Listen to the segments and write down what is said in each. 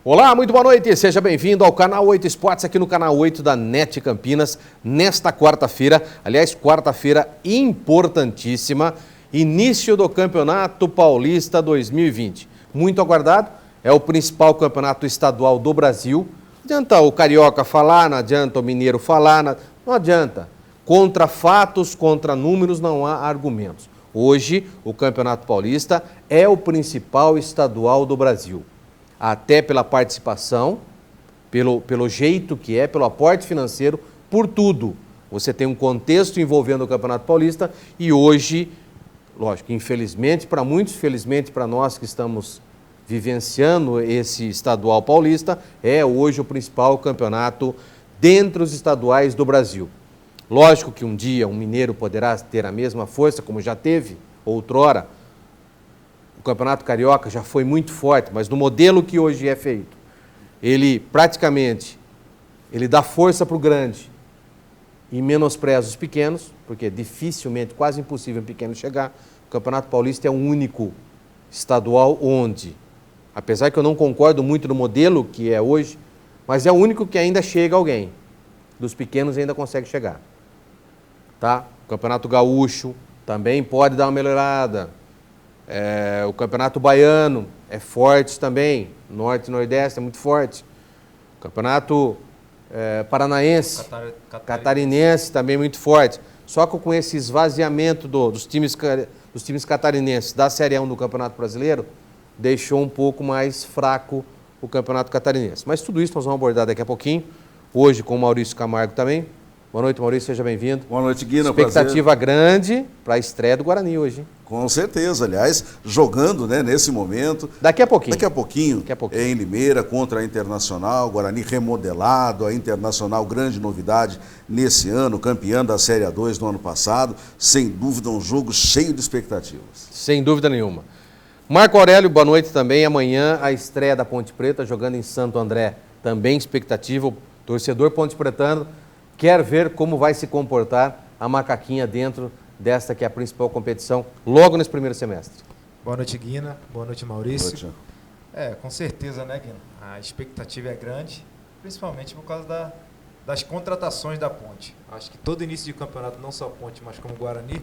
Olá, muito boa noite, seja bem-vindo ao Canal 8 Esportes, aqui no Canal 8 da NET Campinas, nesta quarta-feira, aliás, quarta-feira importantíssima, início do Campeonato Paulista 2020. Muito aguardado, é o principal campeonato estadual do Brasil. Não adianta o carioca falar, não adianta o mineiro falar, não adianta. Contra fatos, contra números, não há argumentos. Hoje, o Campeonato Paulista é o principal estadual do Brasil. Até pela participação, pelo jeito que é, pelo aporte financeiro, por tudo. Você tem um contexto envolvendo o Campeonato Paulista e hoje, lógico, infelizmente para muitos, felizmente para nós que estamos vivenciando esse estadual paulista, é hoje o principal campeonato dentre os estaduais do Brasil. Lógico que um dia um mineiro poderá ter a mesma força, como já teve outrora. O Campeonato Carioca já foi muito forte, mas no modelo que hoje é feito, ele praticamente dá força para o grande e menospreza os pequenos, porque dificilmente, quase impossível um pequeno chegar. O Campeonato Paulista é o único estadual onde, apesar que eu não concordo muito no modelo que é hoje, mas é o único que ainda chega alguém. Dos pequenos ainda consegue chegar. Tá? O Campeonato Gaúcho também pode dar uma melhorada. O Campeonato Baiano é forte também, Norte e Nordeste é muito forte. O Campeonato Paranaense, Catarinense também muito forte. Só que com esse esvaziamento dos times catarinenses da Série 1 do Campeonato Brasileiro, deixou um pouco mais fraco o Campeonato Catarinense. Mas tudo isso nós vamos abordar daqui a pouquinho, hoje com o Maurício Camargo também. Boa noite, Maurício, seja bem-vindo. Boa noite, Guina. Expectativa grande para a estreia do Guarani hoje, hein? Com certeza, aliás, jogando, né, nesse momento. Daqui a pouquinho. Daqui a pouquinho. Em Limeira, contra a Internacional, Guarani remodelado, a Internacional, grande novidade nesse ano, campeã da Série A2 no ano passado. Sem dúvida, um jogo cheio de expectativas. Sem dúvida nenhuma. Marco Aurélio, boa noite também. Amanhã a estreia da Ponte Preta, jogando em Santo André. Também expectativa, o torcedor ponte-pretano quer ver como vai se comportar a macaquinha dentro desta que é a principal competição, logo nesse primeiro semestre. Boa noite, Guina. Boa noite, Maurício. Boa noite. Com certeza, né, Guina? A expectativa é grande, principalmente por causa das contratações da Ponte. Acho que todo início de campeonato, não só a Ponte, mas como o Guarani,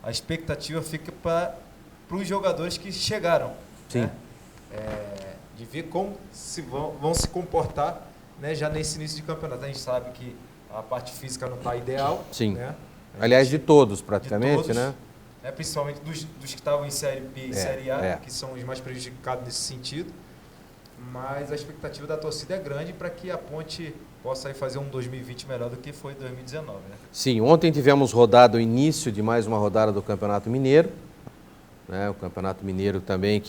a expectativa fica para os jogadores que chegaram. Sim. Né? De ver como vão se comportar, né, já nesse início de campeonato. A gente sabe que a parte física não está ideal. Sim. Né? Aliás, de todos, praticamente, de todos, né? Principalmente dos que estavam em Série B e Série A, que são os mais prejudicados nesse sentido. Mas a expectativa da torcida é grande para que a Ponte possa aí fazer um 2020 melhor do que foi 2019. Né? Sim, ontem tivemos rodado o início de mais uma rodada do Campeonato Mineiro. Né? O Campeonato Mineiro também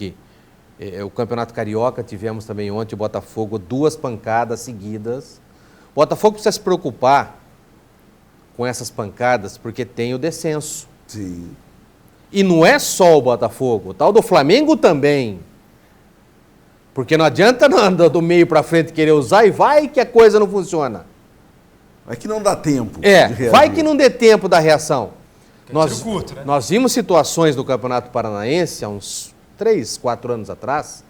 o Campeonato Carioca tivemos também ontem, o Botafogo, 2 pancadas seguidas. O Botafogo precisa se preocupar com essas pancadas, porque tem o descenso. Sim. E não é só o Botafogo, o tal do Flamengo também. Porque não adianta andar do meio para frente querer usar e vai que a coisa não funciona. Vai que não dá tempo. Vai que não dê tempo da reação. Curto, né? Nós vimos situações no Campeonato Paranaense, há uns 3, 4 anos atrás,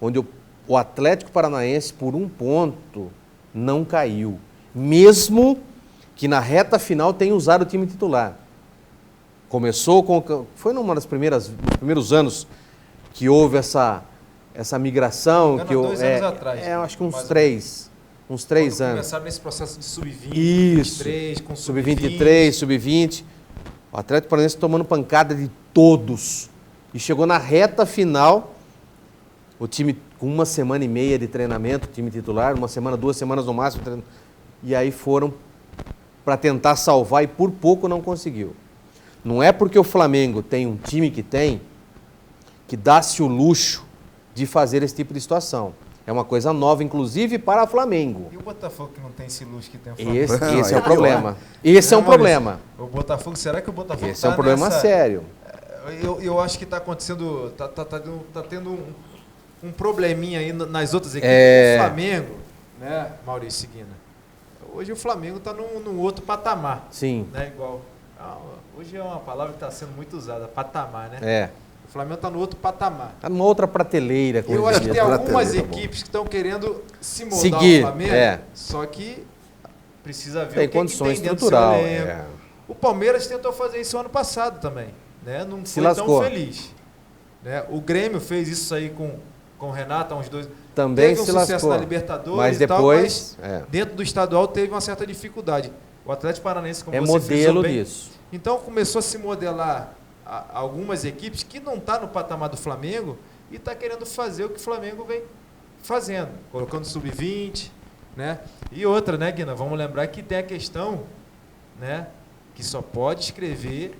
onde o Atlético Paranaense, por 1 ponto, não caiu. Mesmo que na reta final tenha usado o time titular. Começou foi nos primeiros anos que houve essa migração. Há 2 anos atrás. Acho que uns 3 anos. Começaram nesse processo de sub-20, Isso, sub-23, com sub-23, sub-20. O Atlético Paranaense tomando pancada de todos. E chegou na reta final, o time com 1 semana e meia de treinamento, time titular, 1 semana, 2 semanas no máximo, e aí foram para tentar salvar e por pouco não conseguiu. Não é porque o Flamengo tem um time que dá-se o luxo de fazer esse tipo de situação. É uma coisa nova, inclusive, para o Flamengo. E o Botafogo que não tem esse luxo que tem o Flamengo? Esse é o problema. Esse é um problema. O Botafogo, será que o Botafogo Esse é um problema sério. Eu acho que está acontecendo, está tendo um probleminha aí nas outras equipes. O Flamengo, né, Maurício Seguina? Hoje o Flamengo está num outro patamar. Sim. Né, igual. Hoje é uma palavra que está sendo muito usada, patamar, né? O Flamengo está no outro patamar. Está numa outra prateleira. Eu acho que tem algumas Prateleira, equipes que estão querendo se moldar Seguir, ao Flamengo, só que precisa ver tem o que condições tem dentro estrutural. do seu elenco. O Palmeiras tentou fazer isso ano passado também, né? Não Se foi lascou. tão feliz. Né? O Grêmio fez isso aí com o Renato há uns 2 anos. Também teve um se sucesso lascou. na Libertadores Mas e tal, depois, mas dentro do estadual teve uma certa dificuldade. O Atlético Paranaense, como é você modelo frisou bem, disso. então começou a se modelar algumas equipes que não estão no patamar do Flamengo e está querendo fazer o que o Flamengo vem fazendo, colocando sub-20, né? E outra, né, Guina? Vamos lembrar que tem a questão, né, que só pode escrever.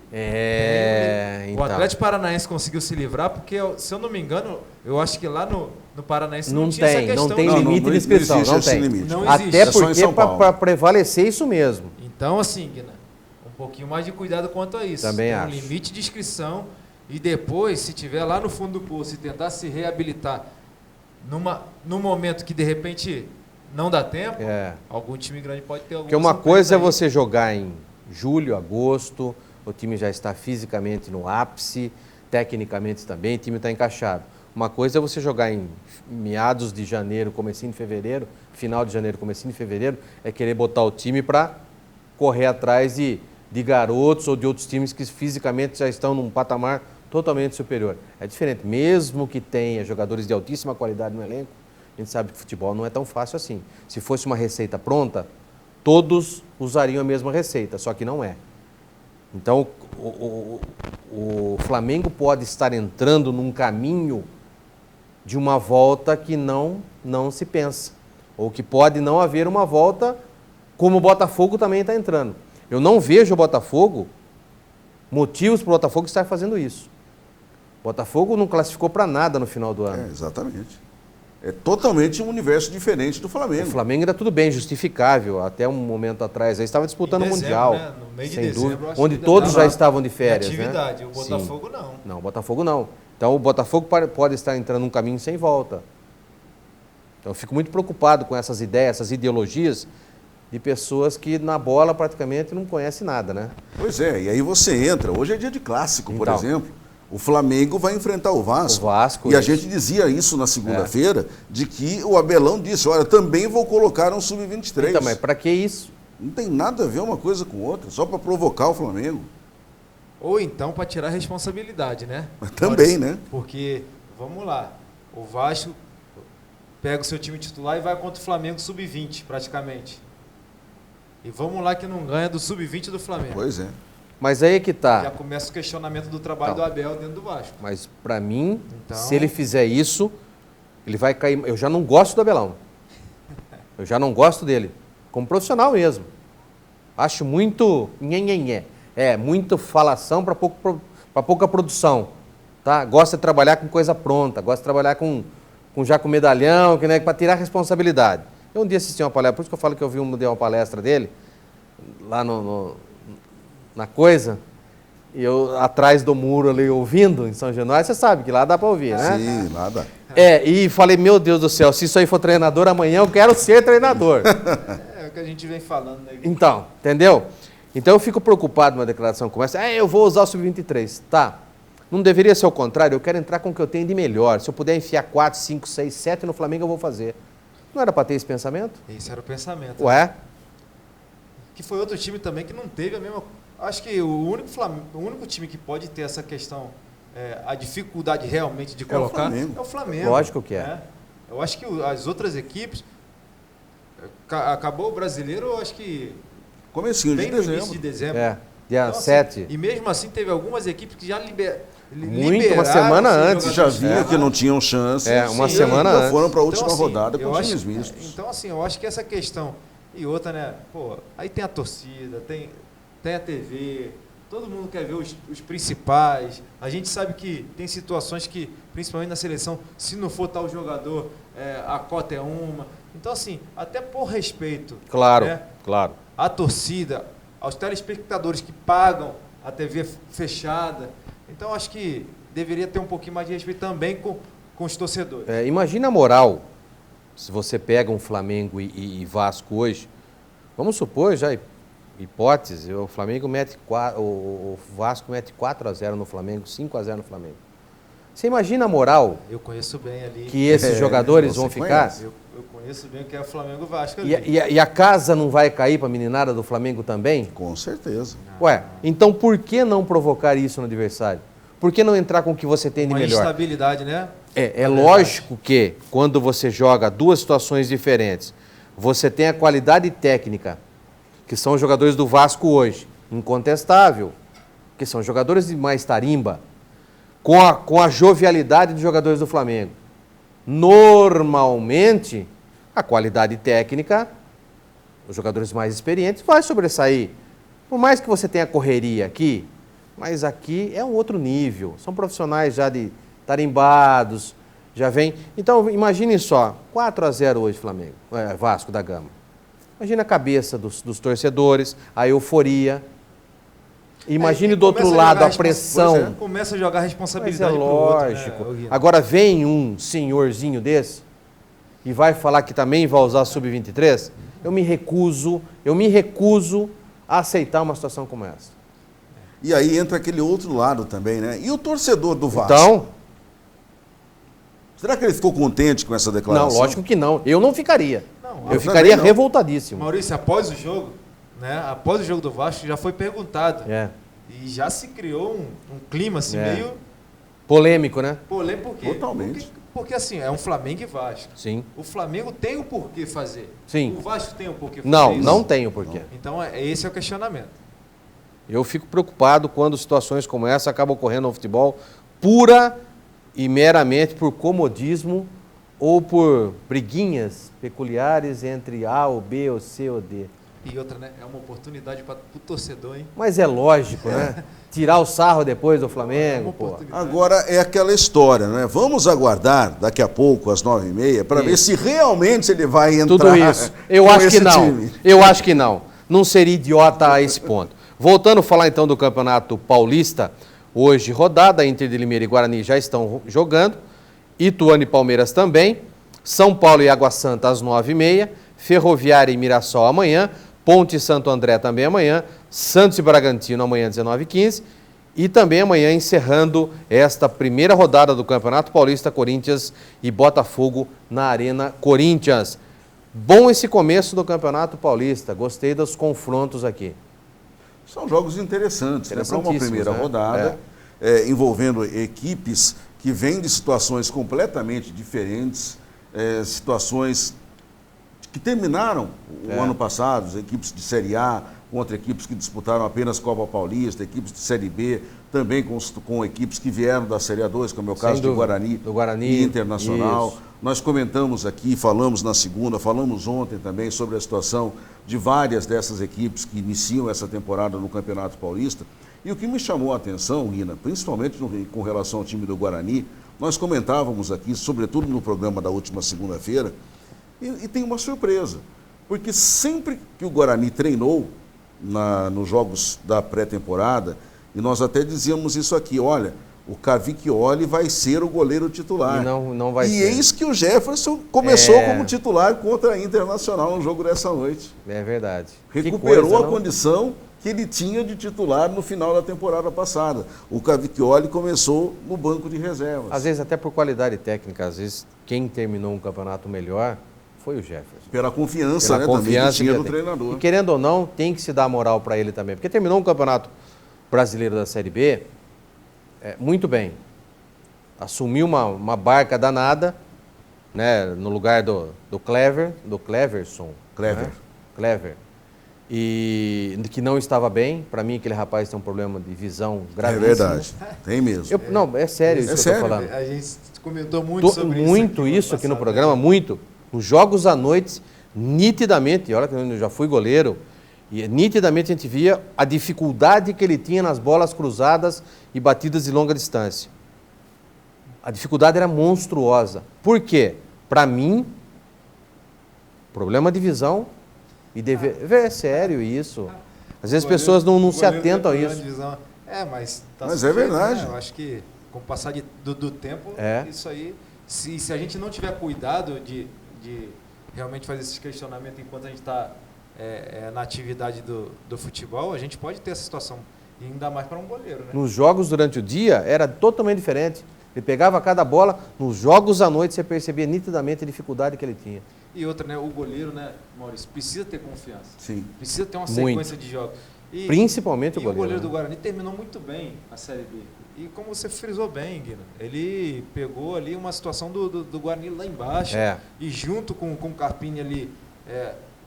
O Então. Atlético Paranaense conseguiu se livrar porque, se eu não me engano, eu acho que lá no Paranaense não tinha essa questão. Não tem de- limite de inscrição, existe não esse tem. limite. Não Até existe. É só em porque São Paulo. para prevalecer isso mesmo. Então, assim, Guina, um pouquinho mais de cuidado quanto a isso. Também Tem acho. um limite de inscrição e depois, se tiver lá no fundo do poço e tentar se reabilitar num momento que de repente não dá tempo, algum time grande pode ter alguma Porque uma surpresa coisa é aí. você jogar em julho, agosto, o time já está fisicamente no ápice, tecnicamente também, o time está encaixado. Uma coisa é você jogar em meados de janeiro, comecinho de fevereiro, final de janeiro, comecinho de fevereiro, é querer botar o time para correr atrás de garotos ou de outros times que fisicamente já estão num patamar totalmente superior. É diferente, mesmo que tenha jogadores de altíssima qualidade no elenco, a gente sabe que futebol não é tão fácil assim. Se fosse uma receita pronta, todos usariam a mesma receita, só que não é. Então, o Flamengo pode estar entrando num caminho de uma volta que não se pensa. Ou que pode não haver uma volta como o Botafogo também está entrando. Eu não vejo o Botafogo, motivos para o Botafogo estar fazendo isso. O Botafogo não classificou para nada no final do ano. Exatamente. É totalmente um universo diferente do O Flamengo. Flamengo ainda tudo bem, justificável. Até um momento atrás, aí estava disputando o Em dezembro, Mundial, né? No mês de sem dezembro, dúvida, acho onde que todos dava já estavam de férias. atividade. Né? O Botafogo não. Não, o Botafogo não. Então o Botafogo pode estar entrando num caminho sem volta. Então eu fico muito preocupado com essas ideias, essas ideologias de pessoas que na bola praticamente não conhecem nada, né? Pois é, e aí você entra. Hoje é dia de clássico, por Então. exemplo. O Flamengo vai enfrentar o Vasco. O Vasco, E a isso. gente dizia isso na segunda-feira, de que o Abelão disse, olha, também vou colocar um sub-23. Então, mas para que isso? Não tem nada a ver uma coisa com outra, só para provocar o Flamengo. Ou então para tirar a responsabilidade, né? Também, né? Porque, vamos lá, o Vasco pega o seu time titular e vai contra o Flamengo sub-20, praticamente. E vamos lá que não ganha do sub-20 do Flamengo. Pois é. Mas aí é que Já tá. começa o questionamento do trabalho Então. do Abel dentro do Vasco. Mas para mim, Então- se ele fizer isso, ele vai cair. Eu já não gosto do Abelão. Eu já não gosto dele. Como profissional mesmo. Acho muito nhenhenhé. Muito falação para pouca produção. Tá? Gosta de trabalhar com coisa pronta, gosta de trabalhar já com medalhão, para tirar a responsabilidade. Eu um dia assisti uma palestra, por isso que eu falo que eu dei uma palestra dele, lá na coisa, e eu atrás do muro ali ouvindo, em São Januário, você sabe que lá dá para ouvir, né? Sim, nada. E falei, meu Deus do céu, se isso aí for treinador, amanhã eu quero ser treinador. É o que a gente vem falando, né? Então, entendeu? Então eu fico preocupado numa declaração como essa, eu vou usar o sub-23. Tá, não deveria ser o contrário, eu quero entrar com o que eu tenho de melhor. Se eu puder enfiar 4, 5, 6, 7 no Flamengo, eu vou fazer. Não era para ter esse pensamento? Esse era o pensamento. Ué? Que foi outro time também que não teve a mesma... Acho que o único time que pode ter essa questão, a dificuldade realmente de colocar, é o Flamengo. Lógico que é. Né? Eu acho que as outras equipes... Acabou o brasileiro, eu acho que... Comecinho de bem no início dezembro. de dezembro. Dia Então, assim, 7. e mesmo assim teve algumas equipes que já Uma liberaram semana seus antes. Já jogadores via lá. que não tinham chance. Uma e semana ainda antes. foram para a última Então, assim, rodada eu com acho- times mistos. Então, assim, eu acho que essa questão... E outra, né? Pô, aí tem a torcida, tem a TV, todo mundo quer ver os principais. A gente sabe que tem situações que, principalmente na seleção, se não for tal jogador, a cota é uma. Então, assim, até por respeito... Claro, né, claro. à torcida, aos telespectadores que pagam a TV fechada. Então, acho que deveria ter um pouquinho mais de respeito também com os torcedores. Imagina a moral, se você pega um Flamengo e Vasco hoje, vamos supor, já hipótese, o Flamengo mete o Vasco mete 4-0 no Flamengo, 5-0 no Flamengo. Você imagina a moral Eu conheço bem ali. que esses jogadores vão ficar? Eu conheço bem o que é o Flamengo Vasco ali. E a casa não vai cair para a meninada do Flamengo também? Com certeza. Ué, então por que não provocar isso no adversário? Por que não entrar com o que você tem de Uma melhor? instabilidade, né? É lógico que quando você joga duas situações diferentes, você tem a qualidade técnica, que são os jogadores do Vasco hoje, incontestável, que são jogadores de mais tarimba, com a jovialidade dos jogadores do Flamengo. Normalmente, a qualidade técnica, os jogadores mais experientes, vai sobressair. Por mais que você tenha correria aqui, mas aqui é um outro nível. São profissionais já de tarimbados, já vem. Então, imagine só, 4-0 hoje, Flamengo, Vasco da Gama. Imagina a cabeça dos torcedores, a euforia. Imagine do outro lado a pressão. Começa a jogar a Mas responsabilidade é pro outro, lógico. né? Agora vem um senhorzinho desse e vai falar que também vai usar sub-23? Eu me recuso a aceitar uma situação como essa. E aí entra aquele outro lado também, né? E o torcedor do Vasco? Então, Será que ele ficou contente com essa declaração? não, lógico que não. Eu não ficaria. Não, Eu ficaria não. revoltadíssimo. Maurício, após o jogo, né? Após o jogo do Vasco, já foi perguntado. É. E já se criou um clima assim, É. meio Polêmico, né? polêmico. Por quê? Totalmente. Porque assim, é um Flamengo e Vasco. Sim. O Flamengo tem o porquê fazer. Sim. O Vasco tem o porquê fazer Não, isso. não tem o porquê. Então, esse é o questionamento. Eu fico preocupado quando situações como essa acabam ocorrendo no futebol pura e meramente por comodismo ou por briguinhas peculiares entre A ou B ou C ou D. E outra, né? É uma oportunidade para o torcedor, hein? Mas é lógico, né? Tirar o sarro depois do Flamengo, pô. Agora é aquela história, né? Vamos aguardar daqui a pouco, às 9h30, para ver se realmente ele vai entrar. Tudo isso. Eu com acho que esse não. time. Eu acho que não. Não seria idiota a esse ponto. Voltando a falar então do Campeonato Paulista, hoje rodada, Inter de Limeira e Guarani já estão jogando, Ituano e Palmeiras também, São Paulo e Água Santa às 9h30, Ferroviária e Mirassol amanhã, Ponte e Santo André também amanhã, Santos e Bragantino amanhã às 19h15 e também amanhã encerrando esta primeira rodada do Campeonato Paulista, Corinthians e Botafogo na Arena Corinthians. Bom esse começo do Campeonato Paulista, gostei dos confrontos aqui. São jogos interessantes, né? Para uma primeira né? rodada, envolvendo equipes que vêm de situações completamente diferentes, situações que terminaram o ano passado, as equipes de Série A contra equipes que disputaram apenas Copa Paulista, equipes de Série B, também com equipes que vieram da Série A2, como é o caso do Guarani e Internacional. Isso. Nós comentamos aqui, falamos na segunda, falamos ontem também sobre a situação de várias dessas equipes que iniciam essa temporada no Campeonato Paulista. E o que me chamou a atenção, Guina, principalmente com relação ao time do Guarani, nós comentávamos aqui, sobretudo no programa da última segunda-feira, e tem uma surpresa, porque sempre que o Guarani treinou nos jogos da pré-temporada, e nós até dizíamos isso aqui, olha, o Cavicchioli vai ser o goleiro titular. E não vai ser. E eis que o Jefferson começou como titular contra a Internacional no jogo dessa noite. É verdade. Recuperou a condição que ele tinha de titular no final da temporada passada. O Cavicchioli começou no banco de reservas. Às vezes até por qualidade técnica, às vezes quem terminou um campeonato melhor foi o Jefferson. Pela confiança, Pela confiança também que tinha do treinador. E querendo ou não, tem que se dar moral para ele também. Porque terminou um campeonato brasileiro da Série B, muito bem. Assumiu uma barca danada, né, no lugar do Cleverson. Clever. Né? Clever. E que não estava bem. Para mim, aquele rapaz tem um problema de visão gravíssimo. É verdade, tem mesmo. Não, é sério isso que eu estou falando. A gente comentou muito sobre isso. Muito isso aqui no programa, muito. Nos jogos à noite, nitidamente, olha que eu já fui goleiro, e nitidamente a gente via a dificuldade que ele tinha nas bolas cruzadas e batidas de longa distância. A dificuldade era monstruosa. Por quê? Para mim, problema de visão e é sério isso. Às vezes as pessoas não se atentam a isso. Mas é verdade. Né? Eu acho que com o passar do tempo, isso aí, se a gente não tiver cuidado de realmente fazer esses questionamentos enquanto a gente está na atividade do futebol, a gente pode ter essa situação, e ainda mais para um goleiro, né? Nos jogos durante o dia era totalmente diferente. Ele pegava cada bola, nos jogos à noite você percebia nitidamente a dificuldade que ele tinha. E outra, né? O goleiro, né, Maurício, precisa ter confiança. Sim. Precisa ter uma sequência de jogos. Principalmente o goleiro. O goleiro né? do Guarani terminou muito bem a Série B. E como você frisou bem, Guina, ele pegou ali uma situação do Guarani lá embaixo. E junto com o Carpini ali.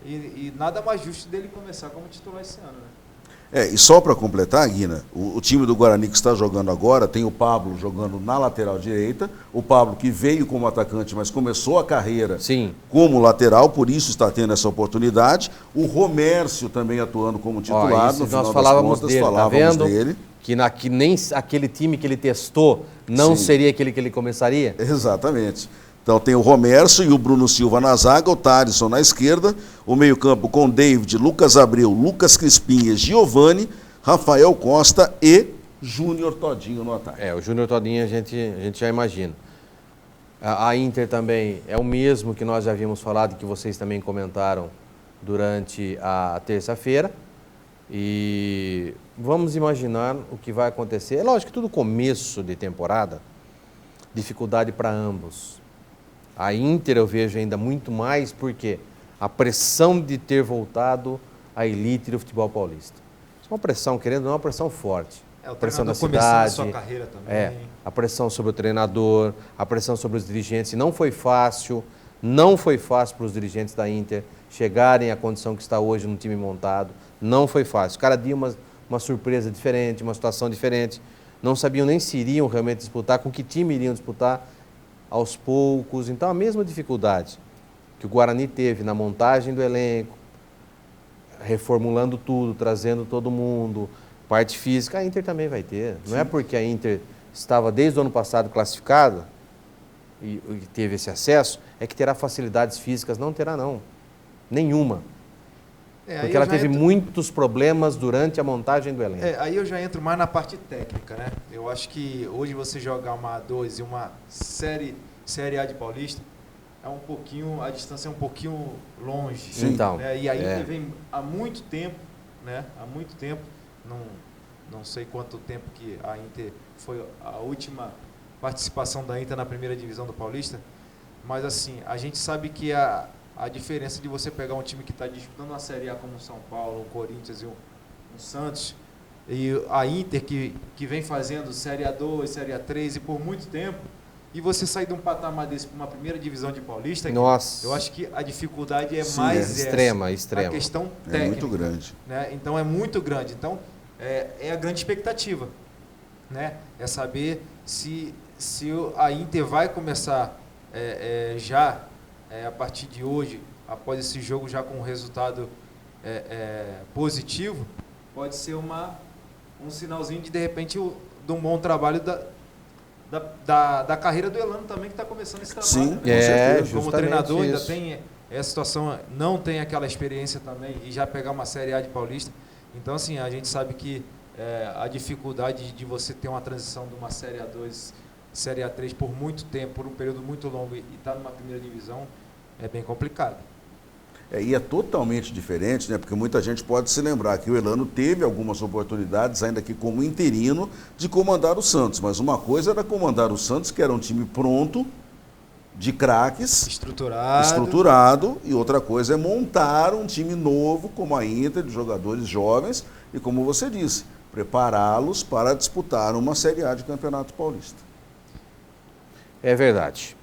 E nada mais justo dele começar como titular esse ano, né? E só para completar, Guina, o time do Guarani que está jogando agora tem o Pablo jogando na lateral direita, o Pablo que veio como atacante, mas começou a carreira como lateral, por isso está tendo essa oportunidade. O Romércio também atuando como titular, no final das contas, falávamos dele. Que nem aquele time que ele testou não seria aquele que ele começaria? Exatamente. Então tem o Romércio e o Bruno Silva na zaga, o Thalisson na esquerda, o meio-campo com David, Lucas Abreu, Lucas Crispim, Giovani, Rafael Costa e Júnior Todinho no ataque. O Júnior Todinho a gente já imagina. A Inter também é o mesmo que nós já havíamos falado, que vocês também comentaram durante a terça-feira. E vamos imaginar o que vai acontecer. É lógico que tudo começo de temporada, dificuldade para ambos. A Inter eu vejo ainda muito mais porque a pressão de ter voltado à elite do futebol paulista. Isso é uma pressão, querendo ou não, uma pressão forte. O pressão da cidade, a sua carreira também. A pressão sobre o treinador, a pressão sobre os dirigentes. Não foi fácil para os dirigentes da Inter chegarem à condição que está hoje no time montado. Não foi fácil. Cada dia uma surpresa diferente, uma situação diferente. Não sabiam nem se iriam realmente disputar, com que time iriam disputar. Aos poucos, então a mesma dificuldade que o Guarani teve na montagem do elenco, reformulando tudo, trazendo todo mundo, parte física, a Inter também vai ter. Não é porque a Inter estava desde o ano passado classificada e teve esse acesso, é que terá facilidades físicas, não terá não, nenhuma. Porque ela teve muitos problemas durante a montagem do elenco. Aí eu já entro mais na parte técnica, né? Eu acho que hoje você jogar uma A2 e uma série A de Paulista, a distância é um pouquinho longe. Sim. Então, né? E a Inter vem há muito tempo, né? Há muito tempo, não sei quanto tempo que a Inter foi a última participação da Inter na primeira divisão do Paulista, mas assim, a gente sabe que a diferença de você pegar um time que está disputando uma Série A como o São Paulo, o Corinthians e o Santos, e a Inter que vem fazendo Série A2, Série A3 e por muito tempo, e você sair de um patamar desse para uma primeira divisão de Paulista, nossa, eu acho que a dificuldade é extrema. A questão técnica. É muito grande. Né? Então é muito grande. Então é a grande expectativa. Né? É saber se a Inter vai começar a partir de hoje, após esse jogo já com um resultado positivo, pode ser um sinalzinho de repente de um bom trabalho da carreira do Elano também, que está começando esse trabalho. Sim, né? Como treinador ainda tem essa situação, não tem aquela experiência também, e já pegar uma Série A de Paulista. Então assim, a gente sabe que a dificuldade de você ter uma transição de uma Série A2, Série A3 por muito tempo, por um período muito longo, e estar numa primeira divisão, é bem complicado. E é totalmente diferente, né? Porque muita gente pode se lembrar que o Elano teve algumas oportunidades, ainda que como interino, de comandar o Santos. Mas uma coisa era comandar o Santos, que era um time pronto, de craques, estruturado, e outra coisa é montar um time novo, como a Inter, de jogadores jovens, e como você disse, prepará-los para disputar uma Série A de Campeonato Paulista. É verdade.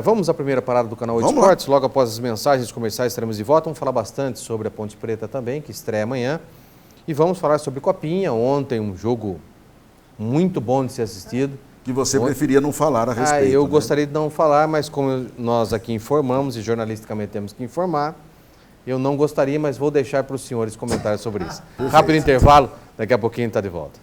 Vamos à primeira parada do Canal 8 Esportes. Logo após as mensagens comerciais estaremos de volta. Vamos falar bastante sobre a Ponte Preta também, que estreia amanhã. E vamos falar sobre Copinha. Ontem um jogo muito bom de ser assistido. Que você preferia não falar a respeito. Eu gostaria de não falar, mas como nós aqui informamos e jornalisticamente temos que informar, eu não gostaria, mas vou deixar para os senhores comentarem sobre isso. Rápido intervalo, daqui a pouquinho está de volta.